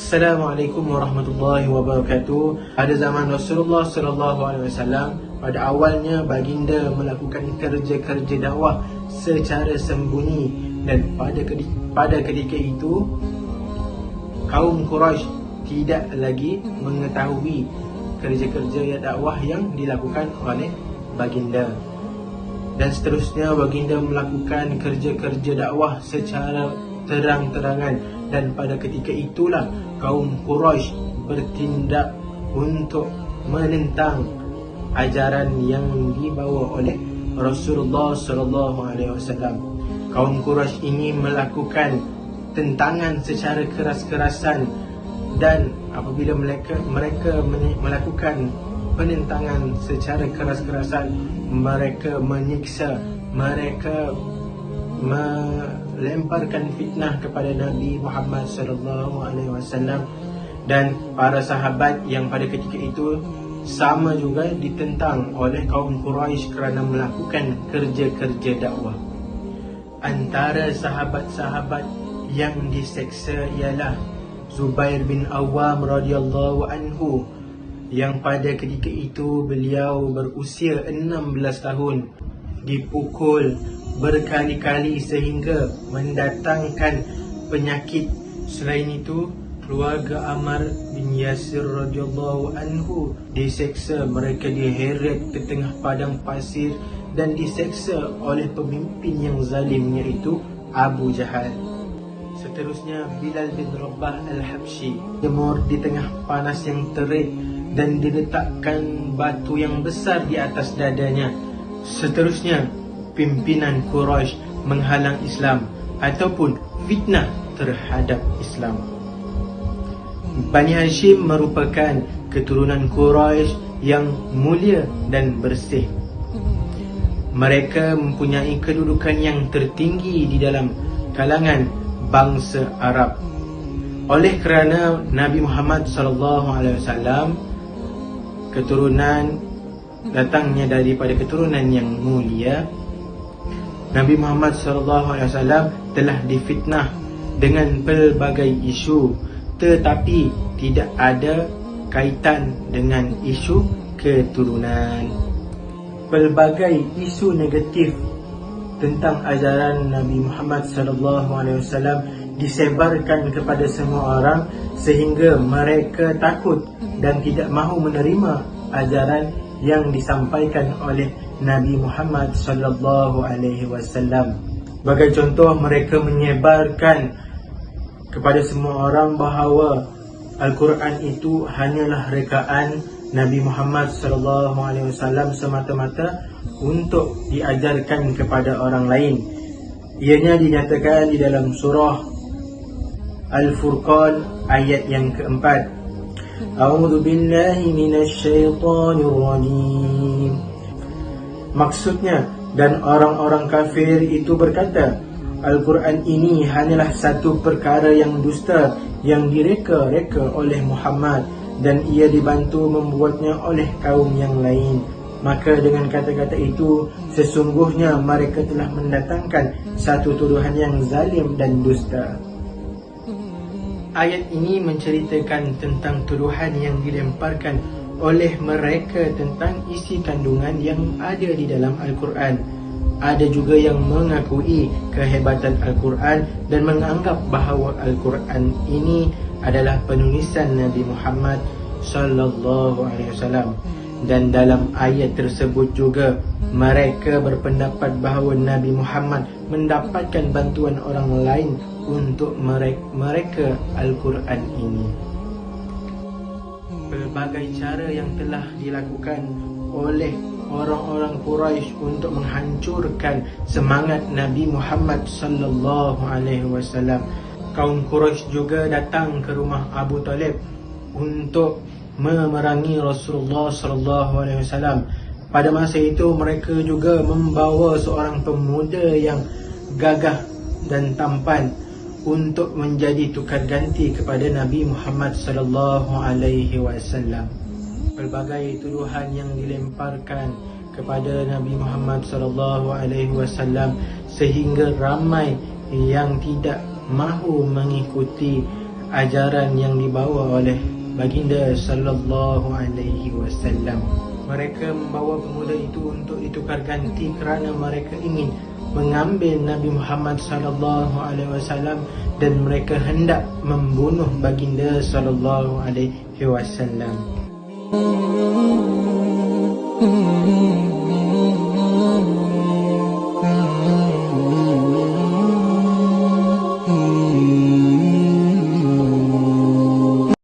Assalamualaikum warahmatullahi wabarakatuh. Pada zaman Rasulullah sallallahu alaihi wasallam, pada awalnya baginda melakukan kerja-kerja dakwah secara sembunyi, dan pada ketika itu kaum Quraisy tidak lagi mengetahui kerja-kerja dakwah yang dilakukan oleh baginda. Dan seterusnya baginda melakukan kerja-kerja dakwah secara terang-terangan, dan pada ketika itulah kaum Quraisy bertindak untuk menentang ajaran yang dibawa oleh Rasulullah sallallahu alaihi wasallam. Kaum Quraisy ini melakukan tentangan secara keras-kerasan, dan apabila mereka melakukan penentangan secara keras-kerasan, mereka menyiksa, mereka melemparkan fitnah kepada Nabi Muhammad sallallahu alaihi wasallam, dan para sahabat yang pada ketika itu sama juga ditentang oleh kaum Quraisy kerana melakukan kerja-kerja dakwah. Antara sahabat-sahabat yang diseksa ialah Zubair bin Awam radhiyallahu anhu, yang pada ketika itu beliau berusia 16 tahun, dipukul berkali-kali sehingga mendatangkan penyakit. Selain itu, keluarga Ammar bin Yasir radhiyallahu anhu diseksa. Mereka diheret ke tengah padang pasir dan diseksa oleh pemimpin yang zalim, iaitu Abu Jahal. Seterusnya Bilal bin Rabah al-Habsyi jemur di tengah panas yang terik dan diletakkan batu yang besar di atas dadanya. Seterusnya pimpinan Quraisy menghalang Islam ataupun fitnah terhadap Islam. Bani Hashim merupakan keturunan Quraisy yang mulia dan bersih. Mereka mempunyai kedudukan yang tertinggi di dalam kalangan bangsa Arab. Oleh kerana Nabi Muhammad sallallahu alaihi wasallam datangnya daripada keturunan yang mulia, Nabi Muhammad SAW telah difitnah dengan pelbagai isu, tetapi tidak ada kaitan dengan isu keturunan. Pelbagai isu negatif tentang ajaran Nabi Muhammad SAW disebarkan kepada semua orang sehingga mereka takut dan tidak mahu menerima ajaran yang disampaikan oleh Nabi Muhammad sallallahu alaihi wasallam. Sebagai contoh, mereka menyebarkan kepada semua orang bahawa Al-Quran itu hanyalah rekaan Nabi Muhammad sallallahu alaihi wasallam semata-mata untuk diajarkan kepada orang lain. Ianya dinyatakan di dalam surah Al-Furqan ayat yang keempat. A'udzu billahi minasy syaithanir rajim. Maksudnya, dan orang-orang kafir itu berkata, Al-Quran ini hanyalah satu perkara yang dusta yang direka-reka oleh Muhammad, dan ia dibantu membuatnya oleh kaum yang lain. Maka dengan kata-kata itu, sesungguhnya mereka telah mendatangkan satu tuduhan yang zalim dan dusta. Ayat ini menceritakan tentang tuduhan yang dilemparkan oleh mereka tentang isi kandungan yang ada di dalam Al-Quran. Ada juga yang mengakui kehebatan Al-Quran dan menganggap bahawa Al-Quran ini adalah penulisan Nabi Muhammad sallallahu alaihi wasallam. Dan dalam ayat tersebut juga mereka berpendapat bahawa Nabi Muhammad mendapatkan bantuan orang lain untuk mereka Al-Quran ini. Pelbagai cara yang telah dilakukan oleh orang-orang Quraisy untuk menghancurkan semangat Nabi Muhammad sallallahu alaihi wasallam. Kaum Quraisy juga datang ke rumah Abu Talib untuk memerangi Rasulullah sallallahu alaihi wasallam. Pada masa itu mereka juga membawa seorang pemuda yang gagah dan tampan untuk menjadi tukar ganti kepada Nabi Muhammad sallallahu alaihi wasallam. Pelbagai tuduhan yang dilemparkan kepada Nabi Muhammad sallallahu alaihi wasallam sehingga ramai yang tidak mahu mengikuti ajaran yang dibawa oleh baginda sallallahu alaihi wasallam. Mereka membawa pemuda itu untuk ditukar ganti kerana mereka ingin mengambil Nabi Muhammad sallallahu alaihi wasallam dan mereka hendak membunuh baginda sallallahu alaihi wasallam.